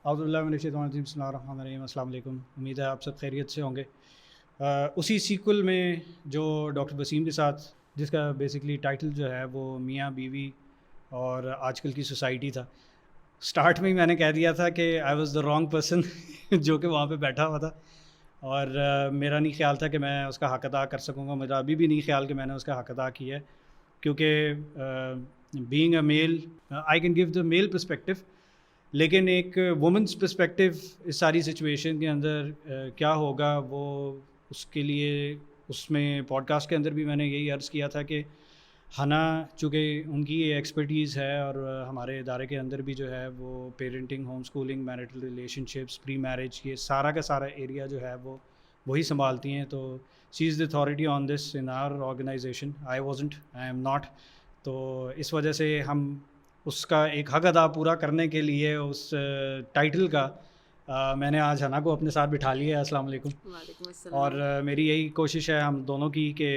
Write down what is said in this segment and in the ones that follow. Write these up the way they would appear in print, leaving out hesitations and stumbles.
اعوذ باللہ من الشیطان الرجیم، بسم اللہ الرحمن الرحیم۔ السلام علیکم، امید ہے آپ سب خیریت سے ہوں گے۔ اسی سیکول میں جو ڈاکٹر وسیم کے ساتھ، جس کا بیسکلی ٹائٹل جو ہے وہ میاں بیوی اور آج کل کی سوسائٹی تھا، سٹارٹ میں ہی میں نے کہہ دیا تھا کہ I was the wrong person جو کہ وہاں پہ بیٹھا ہوا تھا، اور میرا نہیں خیال تھا کہ میں اس کا حق ادا کر سکوں گا۔ میرا ابھی بھی نہیں خیال کہ میں نے اس کا حق ادا کیا ہے، کیونکہ being a male I can give the male perspective, لیکن ایک وومنس پرسپیکٹو اس ساری سچویشن کے اندر کیا ہوگا، وہ اس کے لیے اس میں پوڈ کاسٹ کے اندر بھی میں نے یہی عرض کیا تھا کہ حنا چونکہ ان کی ایکسپرٹیز ہے، اور ہمارے ادارے کے اندر بھی جو ہے وہ parenting, homeschooling, marital relationships, pre marriage, یہ سارا کا سارا ایریا جو ہے وہ وہی سنبھالتی ہیں، تو she is the authority on this in our organisation. I am not, تو اس وجہ سے ہم اس کا ایک حق ادا پورا کرنے کے لیے اس ٹائٹل کا میں نے آج حنا کو اپنے ساتھ بٹھا لیا ہے۔ السلام علیکم۔ وعلیکم السلام۔ اور میری یہی کوشش ہے ہم دونوں کی کہ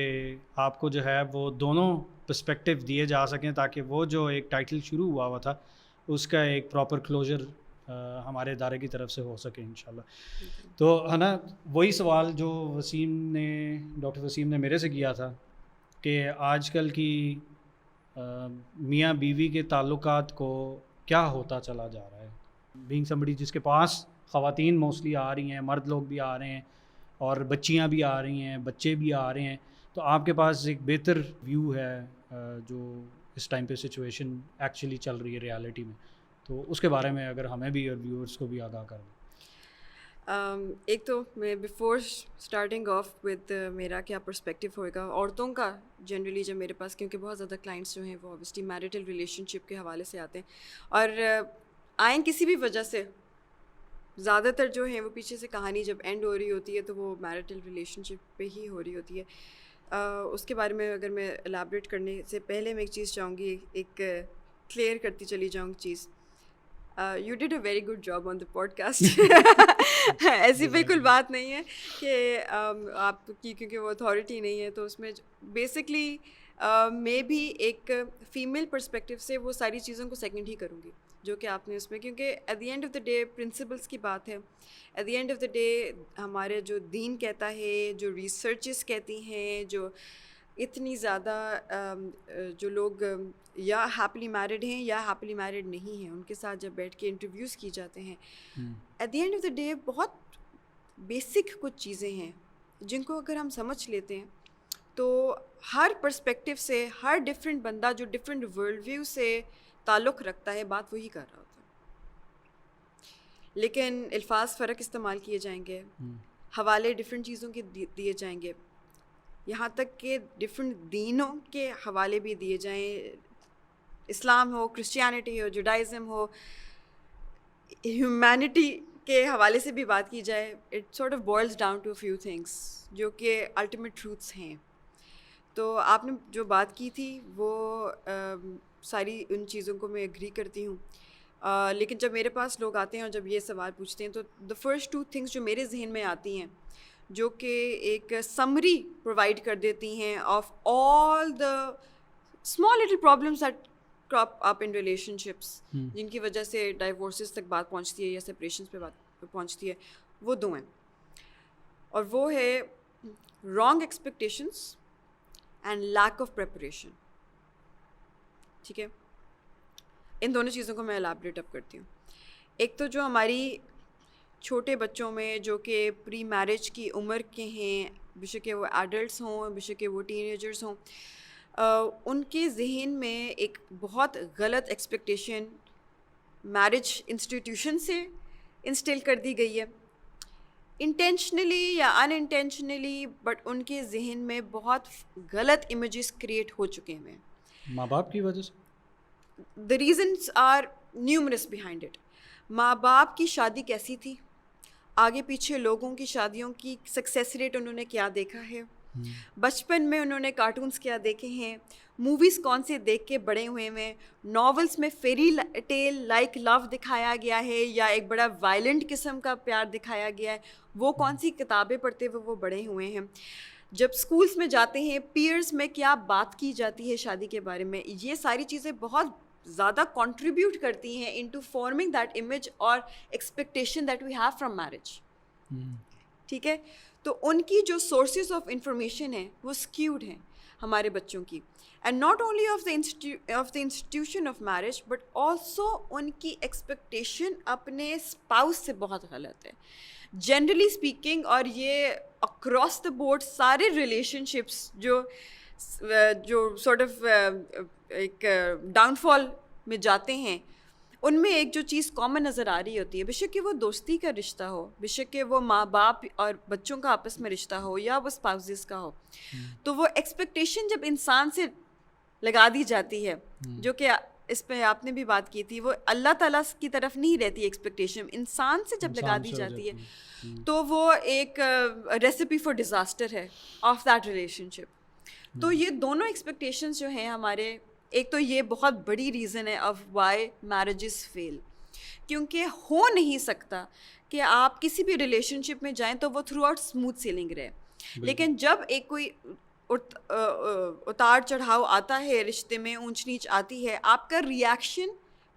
آپ کو جو ہے وہ دونوں پرسپیکٹیو دیے جا سکیں، تاکہ وہ جو ایک ٹائٹل شروع ہوا تھا اس کا ایک پراپر کلوجر ہمارے ادارے کی طرف سے ہو سکے انشاءاللہ۔ تو حنا، وہی سوال جو ڈاکٹر وسیم نے میرے سے کیا تھا کہ آج کل کی میاں بیوی کے تعلقات کو کیا ہوتا چلا جا رہا ہے، بینگ سمبڈی جس کے پاس خواتین موسٹلی آ رہی ہیں، مرد لوگ بھی آ رہے ہیں، اور بچیاں بھی آ رہی ہیں، بچے بھی آ رہے ہیں، تو آپ کے پاس ایک بہتر ویو ہے جو اس ٹائم پہ سچویشن ایکچولی چل رہی ہے ریالٹی میں، تو اس کے بارے میں اگر ہمیں بھی اور ویورز کو بھی آگاہ کر دیں۔ ایک تو میں بیفور اسٹارٹنگ آف ود میرا کیا پرسپیکٹیو ہوئے گا عورتوں کا، جنرلی جب میرے پاس، کیونکہ بہت زیادہ کلائنٹس جو ہیں وہ اوبیسلی میرٹل ریلیشن شپ کے حوالے سے آتے ہیں، اور آئیں کسی بھی وجہ سے، زیادہ تر جو ہیں وہ پیچھے سے کہانی جب اینڈ ہو رہی ہوتی ہے تو وہ میرٹل ریلیشن شپ پہ ہی ہو رہی ہوتی ہے۔ اس کے بارے میں اگر میں الیبریٹ کرنے سے پہلے میں ایک چیز چاہوں گی، ایک کلیئر کرتی چلی جاؤں گی چیز۔ You did a very good job on the podcast. ایسی بالکل بات نہیں ہے کہ آپ کی کیونکہ وہ اتھارٹی نہیں ہے، تو اس میں بیسکلی میں بھی ایک فیمیل پرسپیکٹیو سے وہ ساری چیزوں کو سیکنڈ ہی کروں گی جو کہ آپ نے اس میں، کیونکہ at the end of the day principles کی بات ہے، at the end of the day ہمارے جو دین کہتا ہے، جو ریسرچز کہتی ہیں، جو اتنی زیادہ جو لوگ یا ہیپیلی میرڈ ہیں یا ہیپیلی میرڈ نہیں ہیں، ان کے ساتھ جب بیٹھ کے انٹرویوز کی جاتے ہیں، at the end of the day بہت بیسک کچھ چیزیں ہیں جن کو اگر ہم سمجھ لیتے ہیں تو ہر پرسپیکٹیو سے ہر ڈفرینٹ بندہ جو ڈفرینٹ ورلڈ ویو سے تعلق رکھتا ہے بات وہی کر رہا ہوتا ہے، لیکن الفاظ فرق استعمال کیے جائیں گے، حوالے ڈفرینٹ چیزوں کے دیے جائیں گے، یہاں تک کہ ڈفرینٹ دینوں کے حوالے بھی دیے جائیں، اسلام ہو، کرسچینٹی ہو، جوڈائزم ہو، ہیومینٹی کے حوالے سے بھی بات کی جائے، it sort of boils down to few things جو کہ الٹیمیٹ ٹروتھس ہیں۔ تو آپ نے جو بات کی تھی وہ ساری ان چیزوں کو میں ایگری کرتی ہوں، لیکن جب میرے پاس لوگ آتے ہیں اور جب یہ سوال پوچھتے ہیں تو دا فرسٹ ٹو تھنگس جو میرے ذہن میں آتی ہیں، جو کہ ایک سمری پرووائڈ کر دیتی ہیں of all the small little problems that crop up in relation ships, جن کی وجہ سے ڈائیورسز تک بات پہنچتی ہے یا سپریشنس پہ بات پہنچتی ہے، وہ دو ہیں، اور وہ ہے wrong expectations and lack of preparation. ٹھیک ہے، ان دونوں چیزوں کو میں الیبریٹ اپ کرتی ہوں۔ ایک تو جو ہماری چھوٹے بچوں میں جو کہ پری میرج کی عمر کے ہیں، بے شک وہ ایڈلٹس ہوں، بے شک وہ ٹین ایجرس ہوں، ان کے ذہن میں ایک بہت غلط ایکسپیکٹیشن میرج انسٹیٹیوشن سے انسٹل کر دی گئی ہے، انٹینشنلی یا ان انٹینشنلی، بٹ ان کے ذہن میں بہت غلط امیجز کریٹ ہو چکے ہیں ماں باپ کی وجہ سے۔ The reasons are numerous behind it۔ ماں باپ کی شادی کیسی تھی، آگے پیچھے لوگوں کی شادیوں کی سکسیس ریٹ انہوں نے کیا دیکھا ہے، بچپن میں انہوں نے کارٹونز کیا دیکھے ہیں، موویز کون سے دیکھ کے بڑے ہوئے ہیں، ناولس میں فیری ٹیل لائک لو دکھایا گیا ہے یا ایک بڑا وائلنٹ قسم کا پیار دکھایا گیا ہے، وہ کون سی کتابیں پڑھتے ہوئے وہ بڑے ہوئے ہیں، جب اسکولس میں جاتے ہیں پیئرس میں کیا بات کی جاتی ہے شادی کے بارے میں، یہ ساری چیزیں بہت زیادہ کنٹریبیوٹ کرتی ہیں انٹو فارمنگ دیٹ امیج اور expectation that we have from marriage. ٹھیک ہے, تو ان کی جو سورسز آف انفارمیشن ہیں وہ اسکیوڈ ہیں ہمارے بچوں کی, and not only of the institution of marriage but also in کی ایکسپیکٹیشن اپنے اسپاؤس سے بہت غلط ہے جنرلی اسپیکنگ. اور یہ اکراس دا بورڈ سارے ریلیشن شپس جو سارٹ آف ایک ڈاؤن فال میں جاتے ہیں, ان میں ایک جو چیز کامن نظر آ رہی ہوتی ہے, بے شک کہ وہ دوستی کا رشتہ ہو, بے شک کہ وہ ماں باپ اور بچوں کا آپس میں رشتہ ہو, یا وہ اسپاؤزز کا ہو, تو وہ ایکسپیکٹیشن جب انسان سے لگا دی جاتی ہے, جو کہ اس پہ آپ نے بھی بات کی تھی, وہ اللہ تعالیٰ کی طرف نہیں رہتی ایکسپیکٹیشن, انسان سے جب لگا دی جاتی ہے تو وہ ایک ریسیپی فار ڈیزاسٹر ہے آف دیٹ ریلیشن شپ. تو یہ دونوں ایکسپیکٹیشنز جو ہیں ہمارے, ایک تو یہ بہت بڑی ریزن ہے آف وائی میرجز فیل, کیونکہ ہو نہیں سکتا کہ آپ کسی بھی ریلیشن شپ میں جائیں تو وہ تھرو آؤٹ اسموتھ سیلنگ رہے, لیکن جب ایک کوئی اتار چڑھاؤ آتا ہے رشتے میں, اونچ نیچ آتی ہے, آپ کا ریئیکشن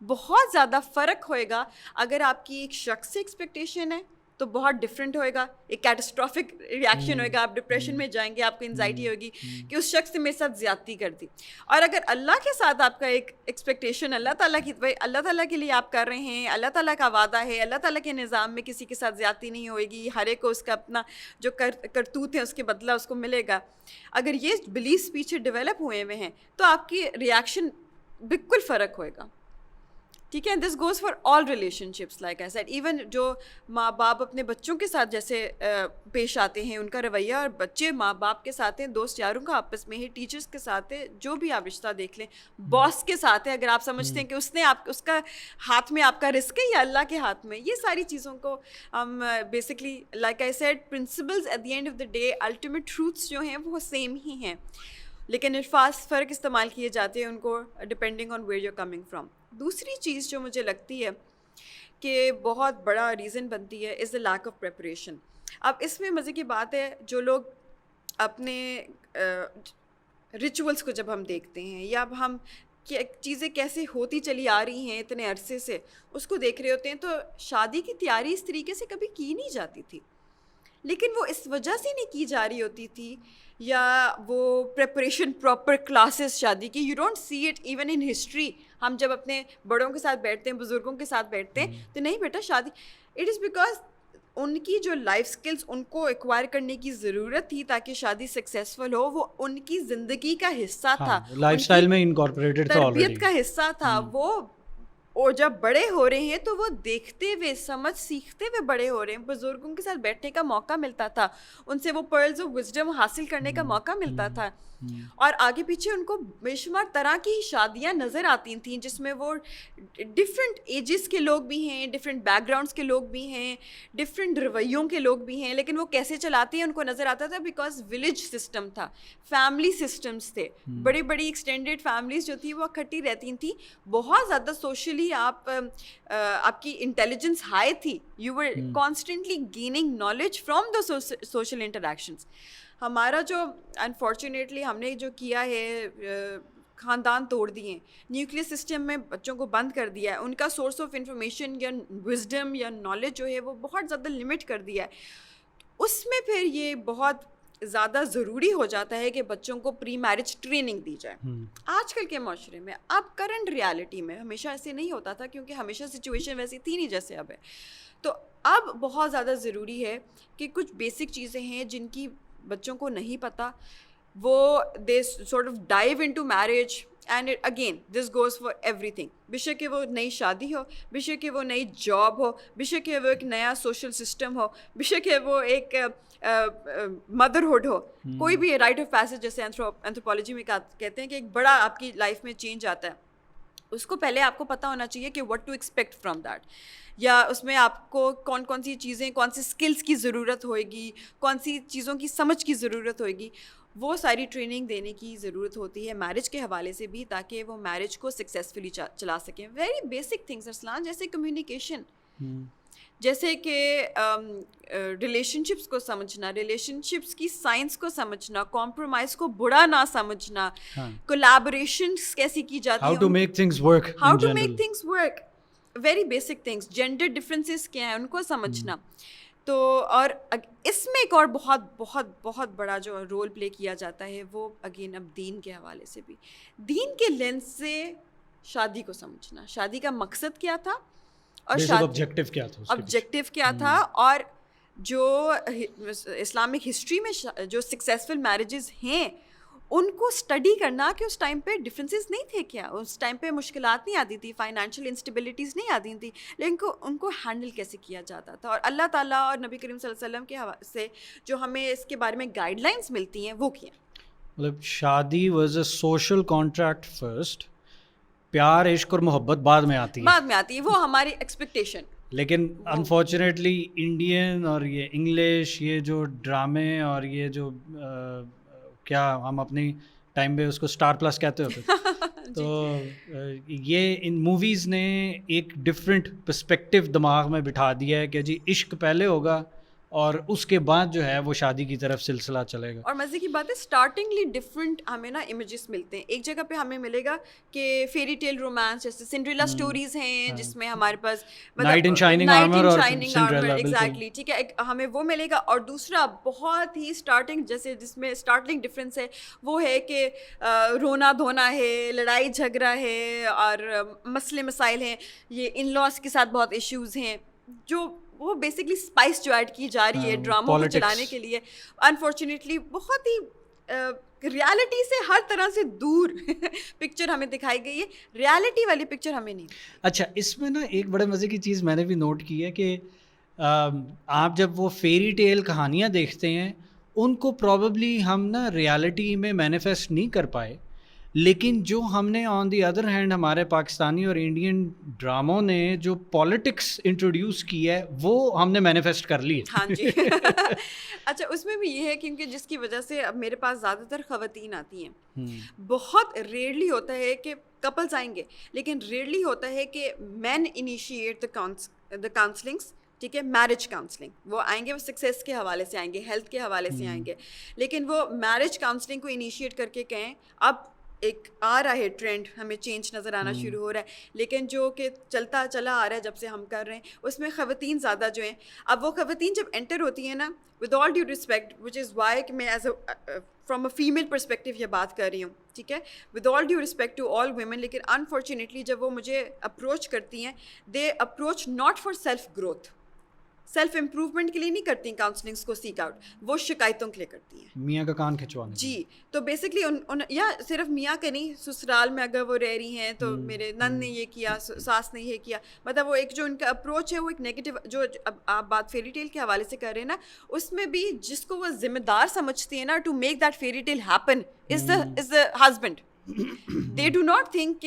بہت زیادہ فرق ہوئے گا. اگر آپ کی ایک شخص سے ایکسپیکٹیشن ہے تو بہت ڈفرینٹ ہوئے گا, ایک کیٹاسٹرافک ریئیکشن ہوئے گا, آپ ڈپریشن میں جائیں گے, آپ کو انزائٹی ہوگی کہ اس شخص نے میرے ساتھ زیادتی کر دی. اور اگر اللہ کے ساتھ آپ کا ایک ایکسپیکٹیشن اللہ تعالیٰ کی, اللہ تعالیٰ کے لیے آپ کر رہے ہیں, اللہ تعالیٰ کا وعدہ ہے, اللہ تعالیٰ کے نظام میں کسی کے ساتھ زیادتی نہیں ہوئے گی, ہر ایک کو اس کا اپنا جو کرتوت ہے اس کے بدلہ اس کو ملے گا, اگر یہ بلیفس پیچھے ڈیولپ ہوئے ہوئے ہیں تو آپ کی ریئیکشن بالکل فرق ہوئے گا. ٹھیک ہے, دس goes for all relation ships like I sad. Even جو ماں باپ اپنے بچوں کے ساتھ جیسے پیش آتے ہیں, ان کا رویہ, اور بچے ماں باپ کے ساتھ ہیں, دوست یاروں کا آپس میں ہے, ٹیچرس کے ساتھ ہے, جو بھی آپ رشتہ دیکھ لیں, باس کے ساتھ ہے, اگر آپ سمجھتے ہیں کہ اس نے اس کا ہاتھ میں آپ کا رزق ہے یا اللہ کے ہاتھ میں, یہ ساری چیزوں کو ہم basically like I said principles at the end of the day, ultimate truths جو ہیں وہ سیم ہی ہیں, لیکن الفاظ فرق استعمال کیے جاتے ہیں ان کو depending on where you are coming from. دوسری چیز جو مجھے لگتی ہے کہ بہت بڑا ریزن بنتی ہے از دا لیک آف پریپریشن. اب اس میں مزے کی بات ہے, جو لوگ اپنے ریچولس کو جب ہم دیکھتے ہیں, یا اب ہم چیزیں کیسے ہوتی چلی آ رہی ہیں اتنے عرصے سے, اس کو دیکھ رہے ہوتے ہیں, تو شادی کی تیاری اس طریقے سے کبھی کی نہیں جاتی تھی, لیکن وہ اس وجہ سے نہیں کی جا رہی ہوتی تھی, یا وہ پریپریشن پراپر کلاسز شادی کی, you don't see it even in history. ہم جب اپنے بڑوں کے ساتھ بیٹھتے ہیں, بزرگوں کے ساتھ بیٹھتے ہیں, تو نہیں بیٹا شادی, اٹ از بیکاز ان کی جو لائف سکلز ان کو ایکوائر کرنے کی ضرورت تھی تاکہ شادی سکسیزفل ہو, وہ ان کی زندگی کا حصہ تھا, لائف سٹائل میں انکارپوریٹڈ تھا, تربیت کا حصہ تھا وہ. اور جب بڑے ہو رہے ہیں تو وہ دیکھتے ہوئے, سمجھ سیکھتے ہوئے بڑے ہو رہے ہیں, بزرگوں کے ساتھ بیٹھنے کا موقع ملتا تھا, ان سے وہ پرلز آف وزڈم حاصل کرنے کا موقع ملتا تھا, اور آگے پیچھے ان کو بے شمار طرح کی شادیاں نظر آتی تھیں جس میں وہ ڈفرینٹ ایجز کے لوگ بھی ہیں, ڈفرینٹ بیک گراؤنڈس کے لوگ بھی ہیں, ڈفرینٹ رویوں کے لوگ بھی ہیں, لیکن وہ کیسے چلاتے ہیں ان کو نظر آتا تھا, بیکاز ولیج سسٹم تھا, فیملی سسٹمس تھے, بڑی بڑی ایکسٹینڈیڈ فیملیز جو تھی وہ اکٹھی رہتی تھیں, بہت زیادہ سوشلی آپ کی انٹیلیجنس ہائی تھی, you were constantly gaining knowledge from the social interactions. ہمارا جو انفارچونیٹلی ہم نے جو کیا ہے, خاندان توڑ دیے, نیوکلیس سسٹم میں بچوں کو بند کر دیا ہے, ان کا سورس آف انفارمیشن یا وزڈم یا نالج جو ہے وہ بہت زیادہ لمٹ کر دیا ہے. اس میں پھر یہ بہت زیادہ ضروری ہو جاتا ہے کہ بچوں کو پری میرج ٹریننگ دی جائے. آج کل کے معاشرے میں, اب کرنٹ ریالٹی میں, ہمیشہ ایسے نہیں ہوتا تھا کیونکہ ہمیشہ سچویشن ویسی تھی نہیں جیسے اب ہے, تو اب بہت زیادہ ضروری ہے کہ کچھ بیسک چیزیں ہیں جن کی بچوں کو نہیں پتہ, وہ they sort of dive into marriage, and again this goes for everything. بے شک کہ وہ نئی شادی ہو, بے شک کہ وہ نئی جاب ہو, بے شک کہ وہ ایک نیا سوشل سسٹم ہو, بے شک کہ وہ ایک مدرہڈ ہو, کوئی بھی رائٹ آف پیسج جیسے اینتھروپولوجی میں کہتے ہیں کہ ایک بڑا آپ کی لائف میں چینج آتا ہے, اس کو پہلے آپ کو پتہ ہونا چاہیے کہ what to expect from that, یا اس میں آپ کو کون کون سی چیزیں, کون سی اسکلس کی ضرورت ہوئے گی, کون سی چیزوں کی سمجھ کی ضرورت ہوئے گی, وہ ساری ٹریننگ دینے کی ضرورت ہوتی ہے میرج کے حوالے سے بھی, تاکہ وہ میرج کو سکسیزفلی چلا سکیں. ویری بیسک تھنگس ارسلان, جیسے کمیونیکیشن. جیسے کہ ریلیشن شپس کو سمجھنا, ریلیشن شپس کی سائنس کو سمجھنا, کمپرومائز کو برا نہ سمجھنا, کولیبوریشنس کیسی کی جاتی ہیں, how to make things work, how to make things work, very basic things, gender differences کیا ہیں ان کو سمجھنا. تو اور اس میں ایک اور بہت بہت بہت بڑا جو رول پلے کیا جاتا ہے وہ اگین اب دین کے حوالے سے بھی, دین کے لینس سے شادی کو سمجھنا, شادی کا مقصد کیا تھا اور آبجیکٹیو کیا تھا, آبجیکٹیو کیا تھا, اور جو اسلامک ہسٹری میں جو سکسیزفل میرجز ہیں ان کو اسٹڈی کرنا کہ اس ٹائم پہ ڈفرینسز نہیں تھے کیا, اس ٹائم پہ مشکلات نہیں آتی تھی, فائنینشیل انسٹیبلٹیز نہیں آتی تھیں, لیکن ان کو ہینڈل کیسے کیا جاتا تھا. اور اللہ تعالیٰ اور نبی کریم صلی اللہ علیہ وسلم کے حوالے سے جو ہمیں اس کے بارے میں گائیڈ لائنس ملتی ہیں وہ کیا. مطلب شادی was a social contract first, پیار عشق اور محبت بعد میں آتی ہے, وہ ہماری ایکسپیکٹیشن. لیکن انفارچونیٹلی انڈین اور یہ انگلش یہ جو ڈرامے اور یہ جو کیا ہم اپنی ٹائم پہ اس کو اسٹار پلس کہتے ہوتے تو یہ ان موویز نے ایک ڈفرینٹ پرسپیکٹیو دماغ میں بٹھا دیا ہے کہ جی عشق پہلے ہوگا اور اس کے بعد جو ہے وہ شادی کی طرف سلسلہ چلے گا. اور مزے کی بات ہے اسٹارٹنگلی ڈفرینٹ ہمیں نا امیجز ملتے ہیں. ایک جگہ پہ ہمیں ملے گا کہ فیری ٹیل رومانس جیسے سنڈریلا اسٹوریز ہیں جس میں ہمارے پاس نائٹ ان شائننگ آرمر اور سنڈریلا, ایگزیکٹلی ٹھیک ہے, ہمیں وہ ملے گا. اور دوسرا بہت ہی اسٹارٹنگ جیسے جس میں اسٹارٹنگ ڈفرینس ہے وہ ہے کہ رونا دھونا ہے, لڑائی جھگڑا ہے اور مسئلے مسائل ہیں, یہ ان لاس کے ساتھ بہت ایشوز ہیں, جو وہ بیسکلی اسپائس جو ایڈ کی جا رہی ہے ڈراموں کو چلانے کے لیے. انفارچونیٹلی بہت ہی ریالٹی سے ہر طرح سے دور پکچر ہمیں دکھائی گئی ہے, ریالٹی والی پکچر ہمیں نہیں. اچھا, اس میں نا ایک بڑے مزے کی چیز میں نے بھی نوٹ کی ہے کہ آپ جب وہ فیری ٹیل کہانیاں دیکھتے ہیں ان کو پرابیبلی ہم نا ریالٹی میں مینیفیسٹ نہیں کر پائے, لیکن جو ہم نے آن دی ادر ہینڈ ہمارے پاکستانی اور انڈین ڈراموں نے جو پالیٹکس انٹروڈیوس کی ہے وہ ہم نے مینیفیسٹ کر لی. ہاں جی. اچھا, اس میں بھی یہ ہے کیونکہ جس کی وجہ سے اب میرے پاس زیادہ تر خواتین آتی ہیں, بہت ریئرلی ہوتا ہے کہ کپلز آئیں گے, لیکن ریئرلی ہوتا ہے کہ مین انیشیٹ دا کاؤنسلنگس, ٹھیک ہے, میرج کاؤنسلنگ. وہ آئیں گے, وہ سکسیس کے حوالے سے آئیں گے, ہیلتھ کے حوالے سے آئیں گے, لیکن وہ میرج کاؤنسلنگ کو انیشیٹ کر کے کہیں. اب ایک آ رہا ہے ٹرینڈ, ہمیں چینج نظر آنا شروع ہو رہا ہے, لیکن جو کہ چلتا چلا آ رہا ہے جب سے ہم کر رہے ہیں اس میں خواتین زیادہ جو ہیں. اب وہ خواتین جب انٹر ہوتی ہیں نا, with all due respect which is why کہ میں as a from a female perspective یہ بات کر رہی ہوں, ٹھیک ہے, with all due respect to all women, لیکن انفارچونیٹلی جب وہ مجھے اپروچ کرتی ہیں, they approach not for self growth, self improvement کے لیے نہیں کرتی کاؤنسلنگس کو سیک آؤٹ, وہ شکایتوں کے لیے کرتی ہیں, میاں کا کان کھنچوانے. جی, تو بیسکلی یا صرف میاں کا نہیں, سسرال میں اگر وہ رہ رہی ہیں تو میرے نند نے یہ کیا, ساس نے یہ کیا, مطلب وہ ایک جو ان کا اپروچ ہے وہ ایک نیگیٹو, جو اب آپ بات فیری ٹیل کے حوالے سے کر رہے ہیں نا, اس میں بھی جس کو وہ ذمہ دار سمجھتی ہیں نا to make that fairy tale happen is the husband. They do not think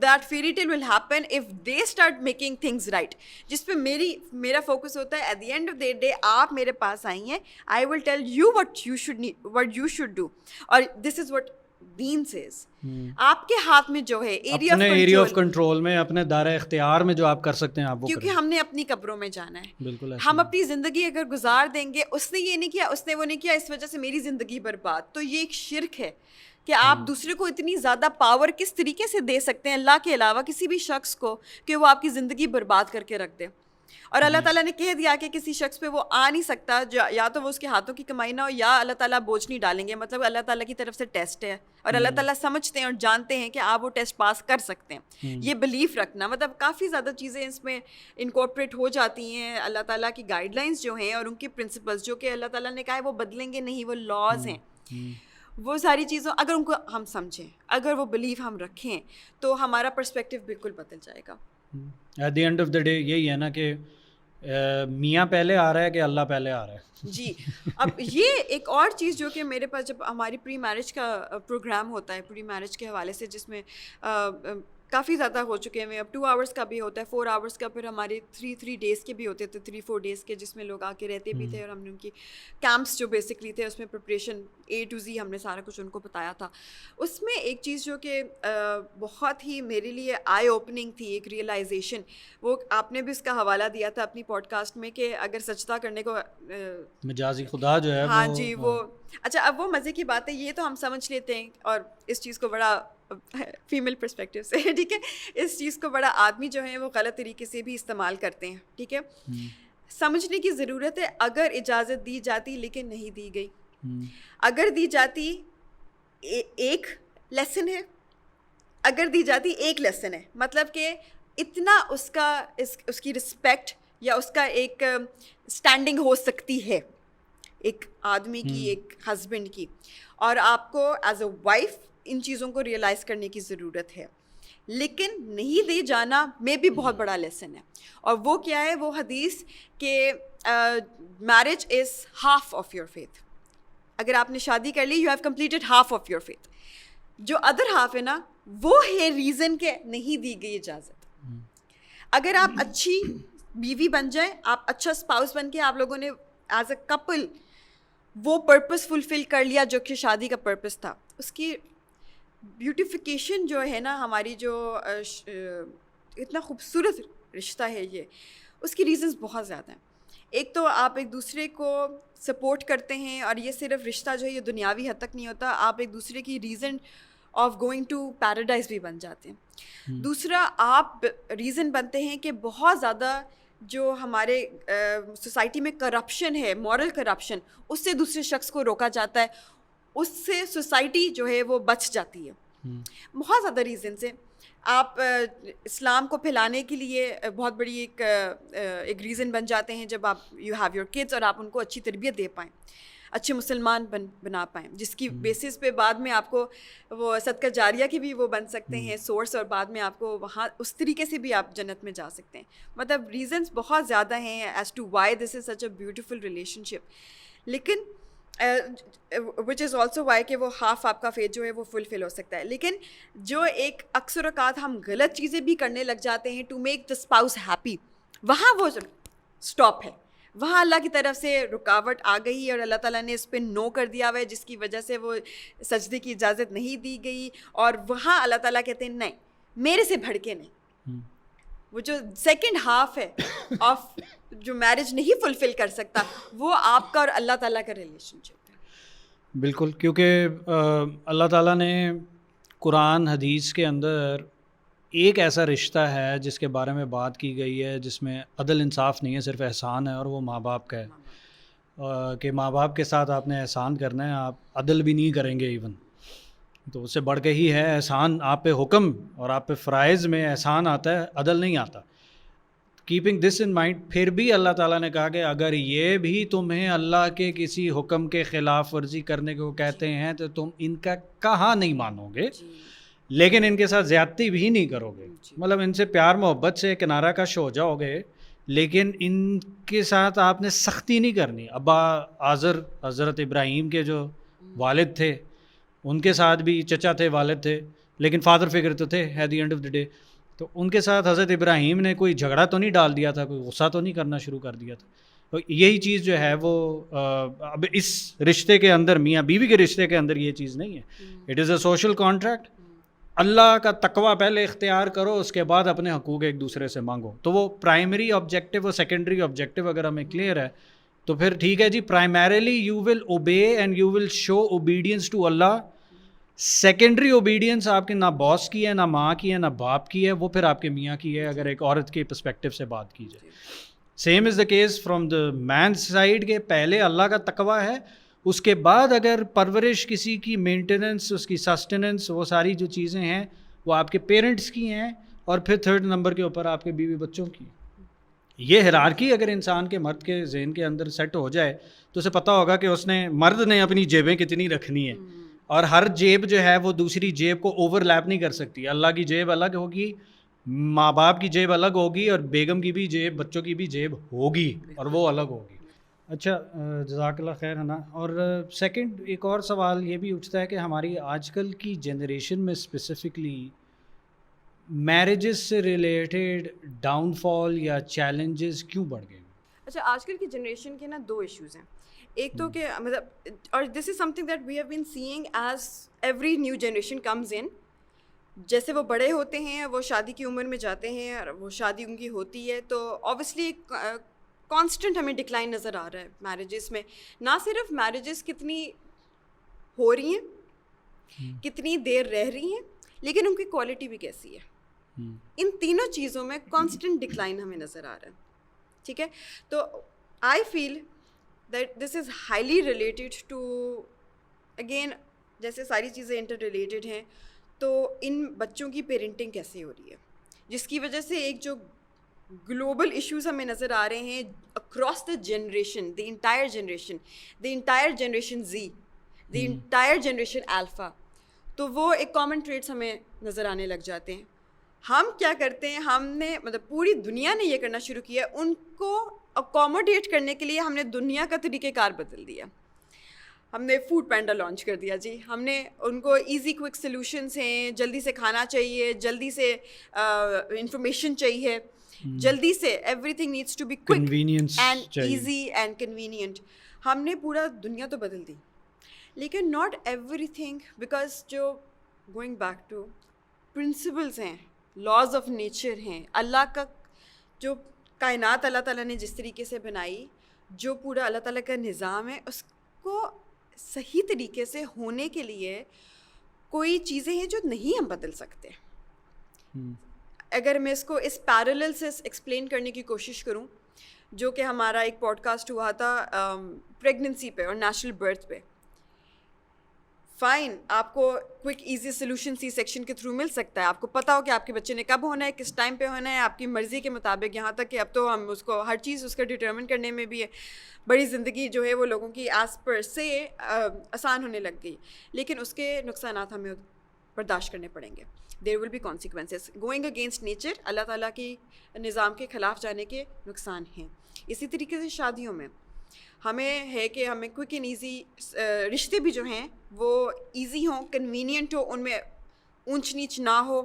that fairy tale will happen if they start making things right. جس پہ میرا فوکس ہوتا ہے, at the end of the day آپ میرے پاس آئی ہیں, I will tell you what you should do, اور this is what then says. آپ کے ہاتھ میں جو ہے ایریا آف کنٹرول میں, اپنے دائرہ اختیار میں جو آپ کر سکتے ہیں آپ وہ, کیونکہ ہم نے اپنی قبروں میں جانا ہے. بالکل, ہم اپنی زندگی اگر گزار دیں گے, اس نے یہ نہیں کیا, اس نے وہ نہیں کیا, اس وجہ سے میری زندگی برباد, تو یہ ایک شرک ہے کہ آپ دوسرے کو اتنی زیادہ پاور کس طریقے سے دے سکتے ہیں اللہ کے علاوہ کسی بھی شخص کو کہ وہ آپ کی زندگی برباد کر کے رکھ دے. اور اللہ تعالیٰ نے کہہ دیا کہ کسی شخص پہ وہ آ نہیں سکتا, یا تو وہ اس کے ہاتھوں کی کمائی نہ ہو, یا اللہ تعالیٰ بوجھ نہیں ڈالیں گے. مطلب اللہ تعالیٰ کی طرف سے ٹیسٹ ہے, اور اللہ تعالیٰ سمجھتے ہیں اور جانتے ہیں کہ آپ وہ ٹیسٹ پاس کر سکتے ہیں. یہ بلیف رکھنا, مطلب کافی زیادہ چیزیں اس میں انکارپوریٹ ہو جاتی ہیں. اللہ تعالیٰ کی گائیڈ لائنس جو ہیں اور ان کی پرنسپلس جو کہ اللہ تعالیٰ نے کہا ہے وہ بدلیں گے نہیں, وہ لاز ہیں. وہ ساری چیزوں اگر ان کو ہم سمجھیں, اگر وہ بلیف ہم رکھیں, تو ہمارا پرسپیکٹیو بالکل بدل جائے گا. At the end of the day یہی ہے نا کہ میاں پہلے آ رہا ہے کہ اللہ پہلے آ رہا ہے. جی. اب یہ ایک اور چیز جو کہ میرے پاس جب ہماری پری میرج کا پروگرام ہوتا ہے پری میرج کے حوالے سے جس میں کافی زیادہ ہو چکے ہیں, اب 2 آورس کا بھی ہوتا ہے, 4 آورس کا, پھر ہمارے 3 days کے بھی ہوتے تھے, 3-4 days کے, جس میں لوگ آ کے رہتے بھی تھے, اور ہم نے ان کی کیمپس جو بیسکلی تھے اس میں پریپریشن A to Z ہم نے سارا کچھ ان کو بتایا تھا. اس میں ایک چیز جو کہ بہت ہی میرے لیے آئی اوپننگ تھی, ایک ریئلائزیشن, وہ آپ نے بھی اس کا حوالہ دیا تھا اپنی پوڈ کاسٹ میں, کہ اگر سجدہ کرنے کو مجازی خدا جو ہے ہاں جی وہ اچھا, اب وہ مزے کی بات ہے, یہ تو ہم سمجھ لیتے ہیں, اور اس چیز کو بڑا فیمیل پرسپیکٹیو سے, ٹھیک ہے, اس چیز کو بڑا آدمی جو ہیں وہ غلط طریقے سے بھی استعمال کرتے ہیں, ٹھیک ہے. سمجھنے کی ضرورت ہے, اگر اجازت دی جاتی لیکن نہیں دی گئی, اگر دی جاتی ایک لیسن ہے, اگر دی جاتی ایک لیسن ہے, مطلب کہ اتنا اس کی رسپیکٹ یا اس کا ایک اسٹینڈنگ ہو سکتی ہے ایک آدمی کی, ایک ہسبینڈ کی, اور آپ کو ایز اے وائف ان چیزوں کو ریئلائز کرنے کی ضرورت ہے. لیکن نہیں دے جانا میں بھی بہت بڑا لیسن ہے, اور وہ کیا ہے, وہ حدیث کہ marriage is half of your faith. اگر آپ نے شادی کر لی, you have completed half of your faith. جو ادر ہاف ہے نا, وہ ہے ریزن کہ نہیں دی گئی اجازت. اگر آپ اچھی بیوی بن جائیں, آپ اچھا اسپاؤس بن کے آپ لوگوں نے ایز اے کپل وہ پرپس فلفل کر لیا جو کہ شادی کا پرپس تھا, اس کی بیوٹیفیکیشن جو ہے نا, ہماری جو اتنا خوبصورت رشتہ ہے یہ, اس کی ریزنز بہت زیادہ ہیں. ایک تو آپ ایک دوسرے کو سپورٹ کرتے ہیں, اور یہ صرف رشتہ جو ہے یہ دنیاوی حد تک نہیں ہوتا, آپ ایک دوسرے کی reason of going to paradise بھی بن جاتے ہیں. دوسرا, آپ ریزن بنتے ہیں کہ بہت زیادہ جو ہمارے سوسائٹی میں کرپشن ہے, مورل کرپشن, اس سے دوسرے شخص کو روکا جاتا ہے, اس سے سوسائٹی جو ہے وہ بچ جاتی ہے. بہت زیادہ ریزنس ہیں. آپ اسلام کو پھیلانے کے لیے بہت بڑی ایک ریزن بن جاتے ہیں جب آپ یو ہیو یور کڈس, اور آپ ان کو اچھی تربیت دے پائیں, اچھے مسلمان بنا پائیں, جس کی بیسس پہ بعد میں آپ کو وہ صدقہ جاریہ کی بھی وہ بن سکتے ہیں سورس, اور بعد میں آپ کو وہاں اس طریقے سے بھی آپ جنت میں جا سکتے ہیں. مطلب ریزنس بہت زیادہ ہیں as to why this is such a beautiful relationship. لیکن وچ از آلسو وائی کہ وہ ہاف آپ کا فیتھ جو ہے وہ فلفل ہو سکتا ہے. لیکن جو ایک اکثر اوقات ہم غلط چیزیں بھی کرنے لگ جاتے ہیں to make the spouse happy, وہاں وہ اسٹاپ ہے, وہاں اللہ کی طرف سے رکاوٹ آ گئی, اور اللہ تعالیٰ نے اس پہ نو کر دیا ہوا ہے, جس کی وجہ سے وہ سجدے کی اجازت نہیں دی گئی. اور وہاں اللہ تعالیٰ کہتے ہیں نہیں, میرے سے بھڑکے نہیں. وہ جو سیکنڈ ہاف ہے آف جو میرج نہیں فلفل کر سکتا, وہ آپ کا اور اللہ تعالیٰ کا ریلیشن شپ ہے. بالکل, کیونکہ اللہ تعالیٰ نے قرآن حدیث کے اندر ایک ایسا رشتہ ہے جس کے بارے میں بات کی گئی ہے جس میں عدل انصاف نہیں ہے, صرف احسان ہے, اور وہ ماں باپ کا ہے. کہ ماں باپ کے ساتھ آپ نے احسان کرنا ہے, آپ عدل بھی نہیں کریں گے ایون, تو اس سے بڑھ کے ہی ہے احسان. آپ پہ حکم اور آپ پہ فرائض میں احسان آتا ہے, عدل نہیں آتا. کیپنگ دس ان مائنڈ, پھر بھی اللہ تعالیٰ نے کہا کہ اگر یہ بھی تمہیں اللہ کے کسی حکم کے خلاف ورزی کرنے کو کہتے ہیں تو تم ان کا کہاں نہیں مانو گے, لیکن ان کے ساتھ زیادتی بھی نہیں کرو گے. مطلب ان سے پیار محبت سے کنارہ کش ہو جاؤ گے, لیکن ان کے ساتھ آپ نے سختی نہیں کرنی. ابا آزر حضرت ابراہیم کے جو والد تھے, ان کے ساتھ بھی چچا تھے, والد تھے, لیکن فادر فگر تو تھے at the end of the day. تو ان کے ساتھ حضرت ابراہیم نے کوئی جھگڑا تو نہیں ڈال دیا تھا, کوئی غصہ تو نہیں کرنا شروع کر دیا تھا. تو یہی چیز جو ہے وہ اب اس رشتے کے اندر, میاں بیوی کے رشتے کے اندر یہ چیز نہیں ہے. It is a social contract. Allah کا تقویٰ پہلے اختیار کرو, اس کے بعد اپنے حقوق ایک دوسرے سے مانگو. تو وہ پرائمری آبجیکٹیو اور سیکنڈری آبجیکٹیو اگر ہمیں کلیئر ہے تو پھر ٹھیک ہے جی. Primarily you will obey and you will show obedience to Allah. Secondary obedience آپ کے نہ باس کی ہے, نہ ماں کی ہے, نہ باپ کی ہے, وہ پھر آپ کے میاں کی ہے, اگر ایک عورت کے پرسپیکٹیو سے بات کی جائے. Same is the case from the man side کے پہلے اللہ کا تقویٰ ہے, اس کے بعد اگر پرورش کسی کی مینٹیننس, اس کی سسٹیننس, وہ ساری جو چیزیں ہیں وہ آپ کے پیرنٹس کی ہیں, اور پھر تھرڈ نمبر کے اوپر آپ کے بیوی بچوں کی. یہ ہیرارکی اگر انسان کے مرد کے ذہن کے اندر سیٹ ہو جائے تو اسے پتہ ہوگا کہ اس نے, مرد نے اپنی جیبیں کتنی رکھنی ہیں, اور ہر جیب جو ہے وہ دوسری جیب کو اوور لیپ نہیں کر سکتی. اللہ کی جیب الگ ہوگی, ماں باپ کی جیب الگ ہوگی, اور بیگم کی بھی جیب, بچوں کی بھی جیب ہوگی, اور وہ الگ ہوگی. اچھا جزاک اللہ خیر ہے نا. اور سیکنڈ ایک اور سوال یہ بھی اٹھتا ہے کہ ہماری آج کل کی جنریشن میں اسپیسیفکلی میرجز سے ریلیٹڈ ڈاؤن فال یا چیلنجز کیوں بڑھ گئے؟ اچھا آج کل کی جنریشن کے نا دو ایشوز ہیں. ایک تو کہ مطلب اور this is something that we have been seeing as every new generation comes in. جیسے وہ بڑے ہوتے ہیں, وہ شادی کی عمر میں جاتے ہیں اور وہ شادی ان کی ہوتی ہے, تو آبویسلی کانسٹنٹ ہمیں ڈکلائن نظر آ رہا ہے میرجز میں. نہ صرف میرجز کتنی ہو رہی ہیں, کتنی دیر رہ رہی ہیں, لیکن ان کی کوالٹی بھی کیسی ہے. ان تینوں چیزوں میں کانسٹنٹ ڈکلائن ہمیں نظر آ رہا ہے. ٹھیک ہے, تو I feel that this is highly related to, again جیسے ساری چیزیں انٹر ریلیٹڈ ہیں, تو ان بچوں کی پیرنٹنگ کیسے ہو رہی ہے, جس کی وجہ سے ایک جو گلوبل ایشوز ہمیں نظر آ رہے ہیں across the generation, the entire generation Z, the entire generation alpha, تو وہ ایک کامن ٹریٹس ہمیں نظر آنے لگ جاتے ہیں. ہم کیا کرتے ہیں, ہم نے مطلب پوری دنیا نے یہ کرنا شروع کیا ہے, ان کو اکوموڈیٹ کرنے کے لیے ہم نے دنیا کا طریقہ کار بدل دیا. ہم نے فوڈ پینڈا لانچ کر دیا جی. ہم نے ان کو ایزی کوئک سلوشنس ہیں, جلدی سے کھانا چاہیے, جلدی سے انفارمیشن چاہیے, جلدی سے everything needs to be quick and easy and convenient. ہم نے پورا دنیا تو بدل دی, لیکن ناٹ ایوری تھنگ, بیکاز جو گوئنگ بیک ٹو پرنسپلز ہیں, لاز آف نیچر ہیں, اللہ کا جو کائنات اللہ تعالیٰ نے جس طریقے سے بنائی, جو پورا اللہ تعالیٰ کا نظام ہے, اس کو صحیح طریقے سے ہونے کے لیے کوئی چیزیں ہیں جو نہیں ہم بدل سکتے. اگر میں اس کو اس پیرالل سے ایکسپلین کرنے کی کوشش کروں, جو کہ ہمارا ایک پوڈ کاسٹ ہوا تھا پریگننسی پہ اور نیچرل برتھ پہ, فائن آپ کو quick easy solution C section کے تھرو مل سکتا ہے, آپ کو پتہ ہو کہ آپ کے بچے نے کب ہونا ہے, کس ٹائم پہ ہونا ہے, آپ کی مرضی کے مطابق. یہاں تک کہ اب تو ہم اس کو ہر چیز اس کا ڈٹرمن کرنے میں بھی بڑی زندگی جو ہے وہ لوگوں کی ایز پر سے آسان ہونے لگ گئی, لیکن اس کے نقصانات ہمیں برداشت کرنے پڑیں گے. There will be consequences. Going against nature, Allah تعالیٰ کی نظام کے خلاف جانے کے نقصان ہیں. اسی طریقے سے شادیوں میں ہمیں ہے کہ ہمیں کوئک اینڈ ایزی رشتے بھی جو ہیں وہ ایزی ہوں, کنوینئنٹ ہو, ان میں اونچ نیچ نہ ہو.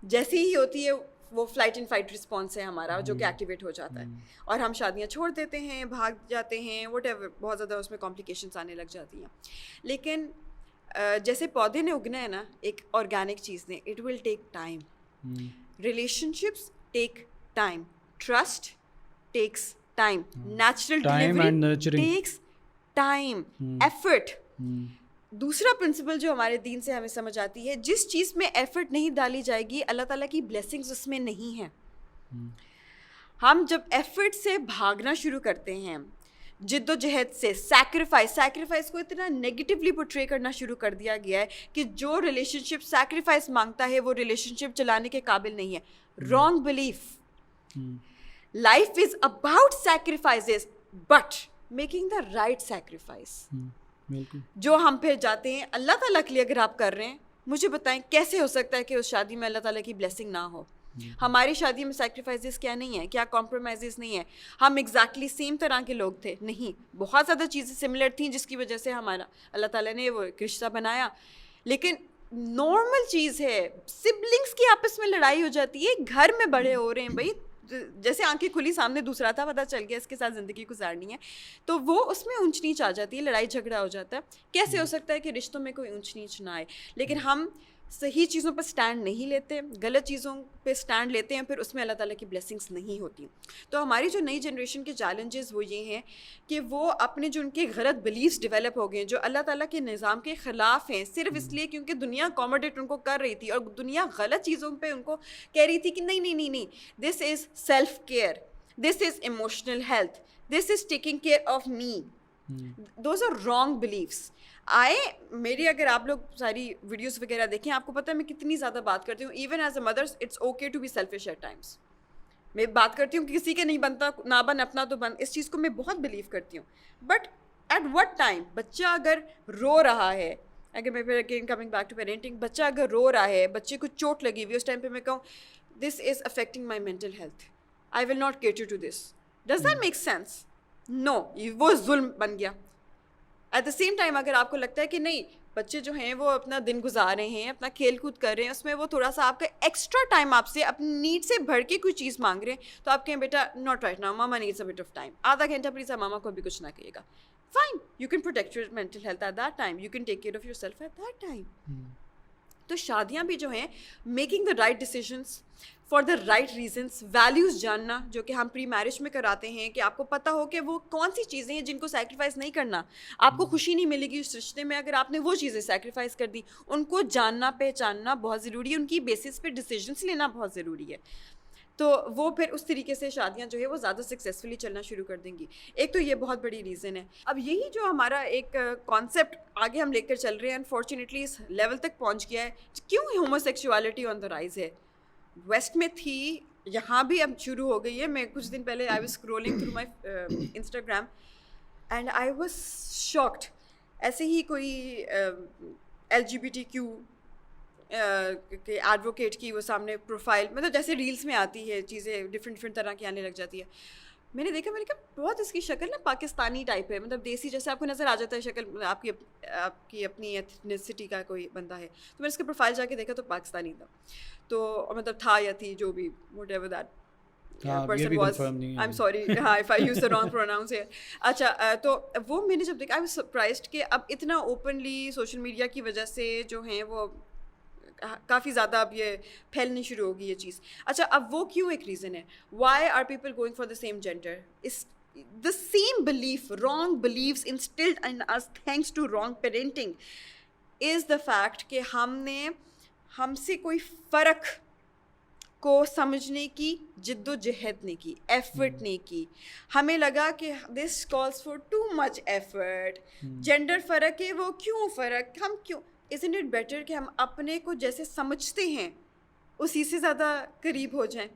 جیسے ہی ہوتی ہے وہ فلائٹ اینڈ فائٹ رسپانس ہے ہمارا, جو کہ ایکٹیویٹ ہو جاتا ہے, اور ہم شادیاں چھوڑ دیتے ہیں, بھاگ جاتے ہیں, وٹ ایور, بہت زیادہ اس میں کمپلیکیشنس آنے لگ جاتی ہیں. لیکن جیسے پودے نے اگنا ہے نا ایک آرگینک چیز نے, it will take time. Relation ships take time, trust takes time, natural delivery takes time, effort. دوسرا پرنسپل جو ہمارے دین سے ہمیں سمجھ آتی ہے, جس چیز میں ایفرٹ نہیں ڈالی جائے گی اللہ تعالیٰ کی بلیسنگز اس میں نہیں ہیں. ہم جب ایفرٹ سے بھاگنا شروع کرتے ہیں, جد و جہد سے, سیکریفائس کو اتنا نیگیٹیولی پورٹرے کرنا شروع کر دیا گیا ہے کہ جو ریلیشن شپ سیکریفائس مانگتا ہے وہ ریلیشن شپ چلانے کے قابل نہیں ہے. Wrong belief. Life is about sacrifices, but making the right sacrifice. جو ہم پھر جاتے ہیں اللہ تعالیٰ کے لیے اگر آپ کر رہے ہیں, مجھے بتائیں کیسے ہو سکتا ہے کہ اس شادی میں اللہ تعالیٰ کی بلیسنگ نہ ہو. ہماری شادی میں سیکریفائسز کیا نہیں ہیں, کیا کمپرومائزز نہیں ہیں. ہم ایگزیکٹلی سیم طرح کے لوگ تھے نہیں, بہت زیادہ چیزیں سملر تھیں جس کی وجہ سے ہمارا اللہ تعالیٰ نے وہ رشتہ بنایا. لیکن نارمل چیز ہے, سبلنگس کی آپس میں لڑائی ہو جاتی ہے, گھر میں بڑے ہو رہے ہیں بھائی, جیسے آنکھیں کھلی سامنے دوسرا تھا, پتہ چل گیا اس کے ساتھ زندگی گزارنی ہے, تو وہ اس میں اونچ نیچ آ جاتی ہے, لڑائی جھگڑا ہو جاتا ہے. کیسے ہو سکتا ہے کہ رشتوں میں کوئی اونچ نیچ نہ آئے, لیکن ہم صحیح چیزوں پر سٹینڈ نہیں لیتے, غلط چیزوں پہ سٹینڈ لیتے ہیں, پھر اس میں اللہ تعالیٰ کی بلیسنگس نہیں ہوتی. تو ہماری جو نئی جنریشن کے چیلنجز وہ یہ ہیں کہ وہ اپنے جو ان کے غلط بلیفس ڈیولپ ہو گئے ہیں, جو اللہ تعالیٰ کے نظام کے خلاف ہیں, صرف اس لیے کیونکہ دنیا اکوموڈیٹ ان کو کر رہی تھی, اور دنیا غلط چیزوں پہ ان کو کہہ رہی تھی کہ نہیں, this is self care, this is emotional health, this is taking care of me. Those are wrong beliefs. میری اگر آپ لوگ ساری ویڈیوز وغیرہ دیکھیں, آپ کو پتہ ہے میں کتنی زیادہ بات کرتی ہوں. Even as a mother it's okay to be selfish at times. میں بات کرتی ہوں کہ کسی کے نہیں بنتا, نہ بن اپنا تو بن, اس چیز کو میں بہت بلیو کرتی ہوں. بٹ ایٹ وٹ ٹائم بچہ اگر رو رہا ہے, اگر میں پھر again coming back to parenting, بچہ اگر رو رہا ہے, بچے کو چوٹ لگی ہوئی, اس ٹائم پہ میں کہوں this is affecting my mental health, I will not cater to this. Does that make sense? No وہ ظلم بن گیا. ایٹ دا سیم ٹائم اگر آپ کو لگتا ہے کہ نہیں بچے جو ہیں وہ اپنا دن گزار رہے ہیں, اپنا کھیل کود کر رہے ہیں, اس میں وہ تھوڑا سا آپ کا ایکسٹرا ٹائم آپ سے اپنی نیڈ سے بڑھ کے کوئی چیز مانگ رہے ہیں, تو آپ کہیں بیٹا not right now, mama needs a bit of time, آدھا گھنٹہ پلیز ماما کو بھی کچھ نہ کہیے گا, fine, you can protect your mental health at that time, you can take care of yourself at that time. تو شادیاں بھی جو ہیں making the right decisions for the right reasons, values جاننا جو کہ ہم پری میرج میں کراتے ہیں, کہ آپ کو پتہ ہو کہ وہ کون سی چیزیں ہیں جن کو سیکریفائس نہیں کرنا, آپ کو خوشی نہیں ملے گی اس رشتے میں اگر آپ نے وہ چیزیں سیکریفائس کر دی. ان کو جاننا پہچاننا بہت ضروری ہے, ان کی بیسس پہ ڈیسیجنس لینا بہت ضروری ہے. تو وہ پھر اس طریقے سے شادیاں جو ہے وہ زیادہ سکسیزفلی چلنا شروع کر دیں گی. ایک تو یہ بہت بڑی ریزن ہے. اب یہی جو ہمارا ایک کانسیپٹ آگے ہم لے کر چل رہے ہیں, انفارچونیٹلی اس لیول تک پہنچ گیا ہے. کیوں homo sexuality on the rise ہے؟ ویسٹ میں تھی, یہاں بھی اب شروع ہو گئی ہے. میں کچھ دن پہلے I was scrolling through my Instagram and I was shocked. ایسے ہی کوئی L G B T Q کہ ایڈوکیٹ کی وہ سامنے پروفائل, مطلب جیسے ریلس میں آتی ہے چیزیں ڈفرینٹ طرح کی آنے لگ جاتی ہے. میں نے دیکھا, میں نے کہا بہت اس کی شکل نا پاکستانی ٹائپ ہے, مطلب دیسی جیسے آپ کو نظر آ جاتا ہے شکل, آپ کی اپنی ایتھنیسٹی کا کوئی بندہ ہے. تو میں اس کے پروفائل جا کے دیکھا تو پاکستانی تھا, تو مطلب تھا یا تھی جو بھی what ever that person was, I'm sorry if I use the wrong pronouns here. اچھا تو وہ میں نے جب دیکھا I was surprised کہ اب اتنا اوپنلی سوشل میڈیا کی وجہ سے جو ہیں وہ کافی زیادہ اب یہ پھیلنی شروع ہوگی یہ چیز. اچھا اب وہ کیوں ایک ریزن ہے, why are people going for the same gender, اس the same belief, wrong beliefs instilled in us thanks to wrong parenting is the fact کہ ہم سے کوئی فرق کو سمجھنے کی جد و جہد نہیں کی, ایفرٹ نہیں کی. ہمیں لگا کہ this calls for too much effort, gender فرق ہے وہ کیوں فرق, ہم کیوں, isn't it better کہ ہم اپنے کو جیسے سمجھتے ہیں اسی سے زیادہ قریب ہو جائیں.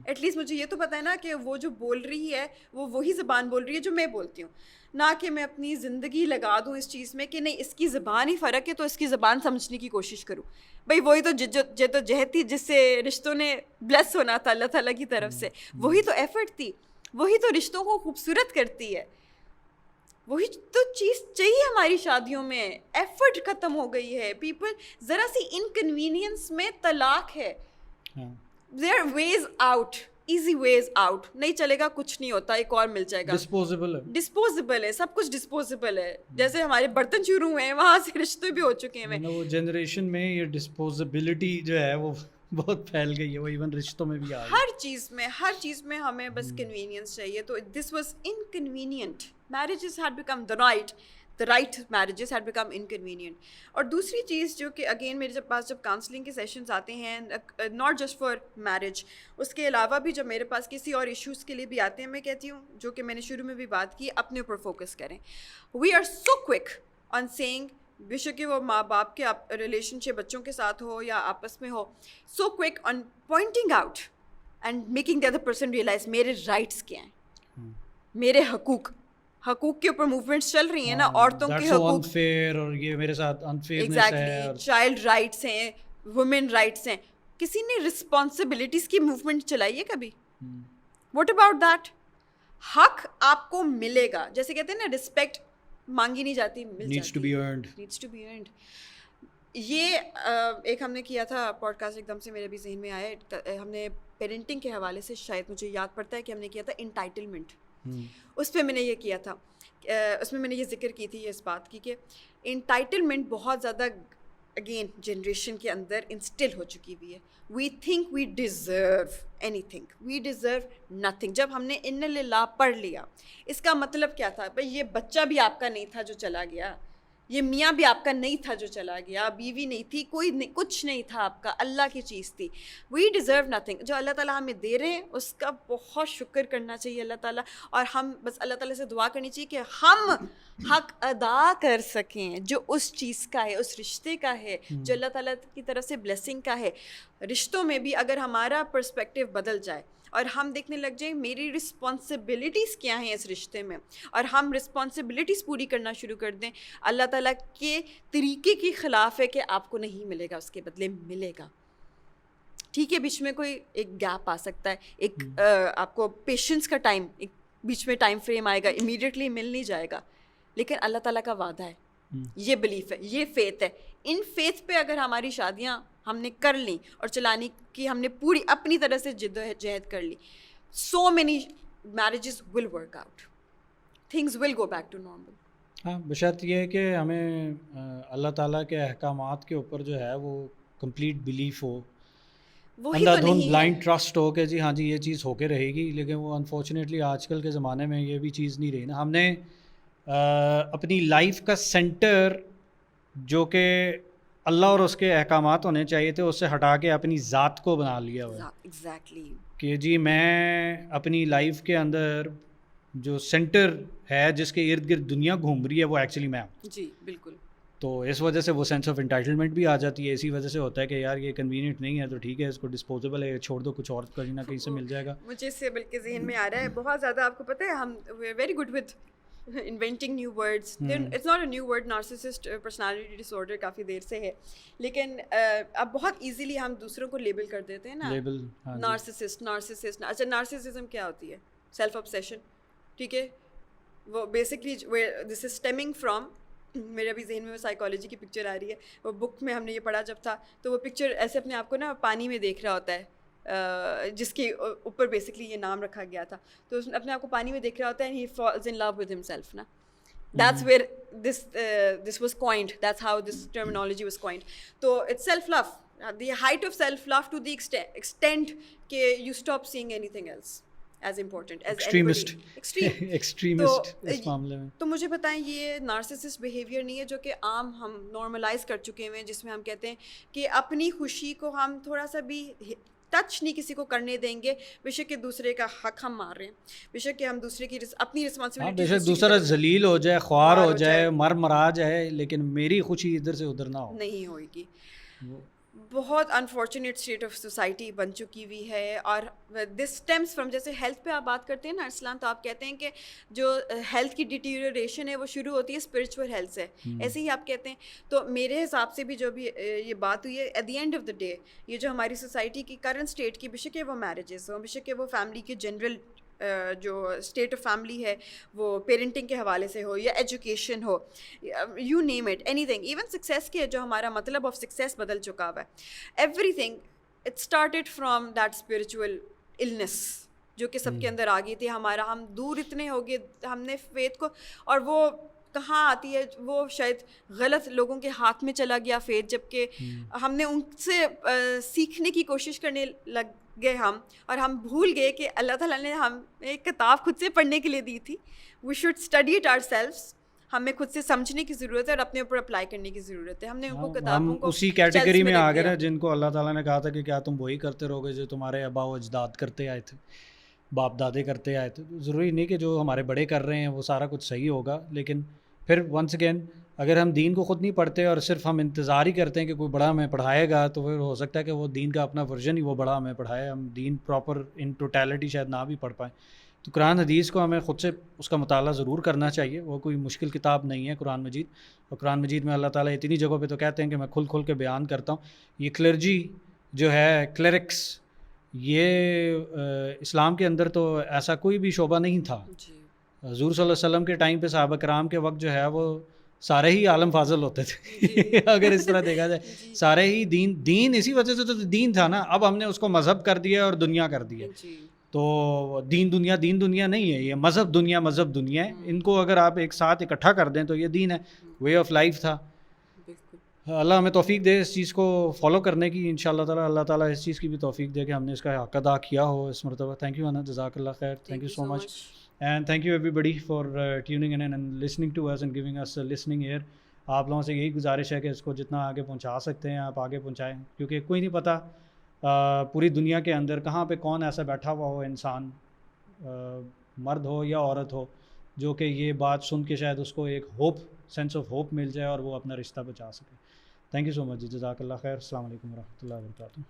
ایٹ لیسٹ مجھے یہ تو پتہ ہے نا کہ وہ جو بول رہی ہے وہ وہی زبان بول رہی ہے جو میں بولتی ہوں, نہ کہ میں اپنی زندگی لگا دوں اس چیز میں کہ نہیں اس کی زبان ہی فرق ہے تو اس کی زبان سمجھنے کی کوشش کروں. بھائی وہی تو جد و جہد تھی جس سے رشتوں نے بلیس ہونا تھا اللہ تعالیٰ کی طرف سے, وہی تو ایفرٹ تھی, وہی تو رشتوں کو خوبصورت کرتی ہے, وہی تو چیز چاہیے ہماری شادیوں میں. ایفرٹ ختم ہو گئی ہے, پیپل ذرا سی انکنوینئنس میں طلاق ہے. دیر ویز آؤٹ, ایزی ویز آؤٹ, نہیں چلے گا کچھ نہیں ہوتا, ایک اور مل جائے گا. ڈسپوزیبل ہے, سب کچھ ڈسپوزیبل ہے. جیسے ہمارے برتن شروع ہوئے ہیں وہاں سے رشتے بھی ہو چکے ہیں. وہ جنریشن میں یہ ڈسپوزیبلٹی جو ہے وہ بہت پھیل گئی ہے, وہ ایون رشتوں میں بھی آ گئی. ہر چیز میں ہمیں بس کنوینئنس چاہیے. تو this was inconvenient. marriages had become the right marriages had become inconvenient. اور دوسری چیز جو کہ اگین میرے پاس جب کاؤنسلنگ کے سیشنز آتے ہیں, ناٹ جسٹ فار میرج, اس کے علاوہ بھی جب میرے پاس کسی اور ایشوز کے لیے بھی آتے ہیں, میں کہتی ہوں جو کہ میں نے شروع میں بھی بات کی, اپنے اوپر فوکس کریں. We are so quick on seeing, بے شک کہ وہ ماں باپ کے ریلیشن شپ بچوں کے ساتھ ہو یا آپس میں ہو, so quick on pointing out and making the other person realise میرے رائٹس کیا ہیں, میرے حقوق کے اوپر موومنٹس چل رہی ہیں نا, عورتوں کے حقوق, اور یہ میرے ساتھ انفیئرنس ہے, ایگزیکٹلی, چائلڈ رائٹس ہیں, وومن رائٹس ہیں. کسی نے رسپانسبلٹیز کی موومنٹ چلائی ہے کبھی؟ What about that? حق آپ کو ملے گا, جیسے کہتے ہیں نا رسپیکٹ مانگی نہیں جاتی, مل جاتی ہے, نیڈس ٹو بی ارنڈ. یہ ایک ہم نے کیا تھا پوڈ کاسٹ, ایک دم سے میرے بھی ذہن میں آیا, ہم نے پیرنٹنگ کے حوالے سے شاید مجھے یاد پڑتا ہے کہ ہم نے کیا تھا انٹائٹلمنٹ. اس پہ میں نے یہ کیا تھا, اس میں نے یہ ذکر کی تھی اس بات کی کہ انٹائٹلمنٹ بہت زیادہ اگین جنریشن کے اندر انسٹل ہو چکی ہوئی ہے. We think we deserve anything, we deserve nothing. جب ہم نے ان للہ پڑھ لیا, اس کا مطلب کیا تھا؟ بھائی یہ بچہ بھی آپ کا نہیں تھا جو چلا گیا, یہ میاں بھی آپ کا نہیں تھا جو چلا گیا, بیوی نہیں تھی, کوئی نہیں, کچھ نہیں تھا آپ کا, اللہ کی چیز تھی. وی ڈیزرو نتھنگ. جو اللہ تعالیٰ ہمیں دے رہے ہیں اس کا بہت شکر کرنا چاہیے اللہ تعالیٰ, اور ہم بس اللہ تعالیٰ سے دعا کرنی چاہیے کہ ہم حق ادا کر سکیں جو اس چیز کا ہے, اس رشتے کا ہے, جو اللہ تعالیٰ کی طرف سے بلیسنگ کا ہے. رشتوں میں بھی اگر ہمارا پرسپیکٹیو بدل جائے اور ہم دیکھنے لگ جائیں میری رسپانسبلٹیز کیا ہیں اس رشتے میں, اور ہم رسپانسبلٹیز پوری کرنا شروع کر دیں, اللہ تعالیٰ کے طریقے کے خلاف ہے کہ آپ کو نہیں ملے گا, اس کے بدلے ملے گا. ٹھیک ہے, بیچ میں کوئی ایک گیپ آ سکتا ہے, ایک آپ کو پیشنس کا ٹائم, ایک بیچ میں ٹائم فریم آئے گا, امیڈیٹلی مل نہیں جائے گا, لیکن اللہ تعالیٰ کا وعدہ ہے, یہ بلیف ہے, یہ فیتھ ہے. ان فیتھ پہ اگر ہماری شادیاں ہم نے کر لیں اور چلانے کی ہم نے پوری اپنی طرح سے جد و جہد کر لی, so many marriages will work out, things will go back to normal. ہاں, بشرط یہ ہے کہ ہمیں اللہ تعالیٰ کے احکامات کے اوپر جو ہے وہ کمپلیٹ بلیف ہو, اندھا دھند بلائنڈ ٹرسٹ ہو کہ جی ہاں جی یہ چیز ہو کے رہے گی. لیکن وہ انفارچونیٹلی آج کل کے زمانے میں یہ بھی چیز نہیں رہی نا. ہم نے اپنی لائف کا سینٹر جو کہ اللہ اور اس کے احکامات ہونے چاہیے تھے اس سے ہٹا کے اپنی ذات کو بنا لیا ہوا ہے. ایگزیکٹلی کہ جی میں اپنی لائف کے اندر جو سینٹر ہے جس کے ارد گرد دنیا گھوم رہی ہے وہ ایکچولی میں ہوں. جی بالکل. تو اس وجہ سے وہ سینس آف انٹائٹلمنٹ بھی آ جاتی ہے. اسی وجہ سے ہوتا ہے کہ یار یہ کنوینئنٹ نہیں ہے تو ٹھیک ہے, اس کو ڈسپوزیبل ہے, چھوڑ دو, کچھ اور کہیں نہ کہیں سے مل جائے گا. مجھے اس سے بلکہ ذہن میں آ رہا ہے بہت زیادہ, آپ کو پتہ ہے ہم we are very good with inventing new words. It's not a new word, narcissist personality disorder کافی دیر سے ہے, لیکن اب بہت ایزیلی ہم دوسروں کو لیبل کر دیتے ہیں نا, لیبل نارسسسٹ. اچھا نارسسزم کیا ہوتی ہے؟ سیلف آبسیشن, ٹھیک ہے. وہ basically this is stemming from, میرے ابھی ذہن میں سائیکالوجی کی پکچر آ رہی ہے, وہ بک میں ہم نے یہ پڑھا جب تھا, تو وہ پکچر ایسے اپنے آپ کو نا پانی میں دیکھ رہا ہوتا ہے, جس کے اوپر بیسکلی یہ نام رکھا گیا تھا. تو اس اپنے آپ کو پانی میں دیکھ رہا ہوتا ہے, he falls in love with himself نا. That's where this was coined. That's how this terminology was coined. So it's self-love. The height of self-love to the extent کہ you stop seeing anything else as important as extremist اس معاملے میں. تو مجھے بتائیں یہ narcissist behaviour نہیں ہے جو کہ عام ہم نارملائز کر چکے ہوئے ہیں, جس میں ہم کہتے ہیں کہ اپنی خوشی کو ہم تھوڑا سا بھی ٹچ نہیں کسی کو کرنے دیں گے, بے شک کہ دوسرے کا حق ہم مار رہے ہیں, بے شک کہ ہم دوسرے کی اپنی رسپانسبلٹی, بے شک دوسرا ذلیل ہو جائے, خوار ہو جائے, مرا جائے, لیکن میری خوشی ادھر سے ادھر نہ ہو, نہیں ہوئے گی. بہت انفارچونیٹ اسٹیٹ آف سوسائٹی بن چکی ہوئی ہے. اور دس اسٹیمس فرام, جیسے ہیلتھ پہ آپ بات کرتے ہیں نا ارسلان, تو آپ کہتے ہیں کہ جو ہیلتھ کی ڈیٹیریوریشن ہے وہ شروع ہوتی ہے اسپرچول ہیلتھ سے, ایسے ہی آپ کہتے ہیں. تو میرے حساب سے بھی جو بھی یہ بات ہوئی ہے, at the end of the day یہ جو ہماری سوسائٹی کی کرنٹ اسٹیٹ کی, بے شک کہ وہ میرجز ہوں, بے شک کہ وہ فیملی کے جنرل جو اسٹیٹ آف فیملی ہے وہ پیرنٹنگ کے حوالے سے ہو یا education who, you name it, any thing, even success کے جو ہمارا مطلب آف سکسیس بدل چکا ہوا ہے. Every thing it started from that spiritual illness جو کہ سب کے اندر آ گئی تھی. ہم دور اتنے ہو گئے, ہم نے فیتھ کو, اور وہ کہاں آتی ہے, وہ شاید غلط لوگوں کے ہاتھ میں چلا گیا فیتھ, جب کہ ہم نے ان سے سیکھنے کی کوشش کرنے لگ گئے ہم, اور ہم بھول گئے کہ اللہ تعالیٰ نے ہم ایک کتاب خود سے پڑھنے کے لیے دی تھی. We should study it ourselves, ہمیں خود سے سمجھنے کی ضرورت ہے اور اپنے اوپر اپلائی کرنے کی ضرورت ہے. ہم نے ان کو کتابوں کو اسی کیٹیگری میں آ گئے نا جن کو اللہ تعالیٰ نے کہا تھا کہ کیا تم وہی کرتے رہو گے جو تمہارے آباء و اجداد کرتے آئے تھے, باپ دادے کرتے آئے تھے. ضروری نہیں کہ جو ہمارے بڑے کر رہے ہیں وہ سارا کچھ صحیح ہوگا, لیکن پھر ونس اگین اگر ہم دین کو خود نہیں پڑھتے اور صرف ہم انتظار ہی کرتے ہیں کہ کوئی بڑا ہمیں پڑھائے گا, تو پھر ہو سکتا ہے کہ وہ دین کا اپنا ورژن ہی وہ بڑا ہمیں پڑھائے, ہم دین پراپر ان ٹوٹیلٹی شاید نہ بھی پڑھ پائیں. تو قرآن حدیث کو ہمیں خود سے اس کا مطالعہ ضرور کرنا چاہیے. وہ کوئی مشکل کتاب نہیں ہے قرآن مجید, اور قرآن مجید میں اللہ تعالیٰ اتنی جگہوں پہ تو کہتے ہیں کہ میں کھل کے بیان کرتا ہوں. یہ کلرجی جو ہے, کلرکس, یہ اسلام کے اندر تو ایسا کوئی بھی شعبہ نہیں تھا. حضور صلی اللہ علیہ وسلم کے ٹائم پہ صحابہ کرام کے وقت جو ہے وہ سارے ہی عالم فاضل ہوتے تھے اگر اس طرح دیکھا جائے, سارے ہی دین اسی وجہ سے تو دین تھا نا. اب ہم نے اس کو مذہب کر دیا اور دنیا کر دیا. تو دین دنیا نہیں ہے, یہ مذہب دنیا ہے. ان کو اگر آپ ایک ساتھ اکٹھا کر دیں تو یہ دین ہے, وے آف لائف تھا. اللہ ہمیں توفیق دے اس چیز کو فالو کرنے کی ان شاء اللہ تعالیٰ. اللہ تعالیٰ اس چیز کی بھی توفیق دے کہ ہم نے اس کا حق ادا کیا ہو اس مرتبہ. تھینک یو انا, جزاک اللہ خیر, thank you so much, and thank you everybody for tuning in and listening to us and giving us listening ear. آپ لوگوں سے یہی گزارش ہے کہ اس کو جتنا آگے پہنچا سکتے ہیں آپ آگے پہنچائیں, کیونکہ کوئی نہیں پتہ پوری دنیا کے اندر کہاں پہ کون ایسا بیٹھا ہوا ہو انسان, مرد ہو یا عورت ہو, جو کہ یہ بات سن کے شاید اس کو ایک سینس آف ہوپ مل جائے اور وہ اپنا رشتہ بچا سکے. تھینک یو سو مچ, جزاک اللہ خیر. السلام علیکم ورحمۃ اللہ وبرکاتہ.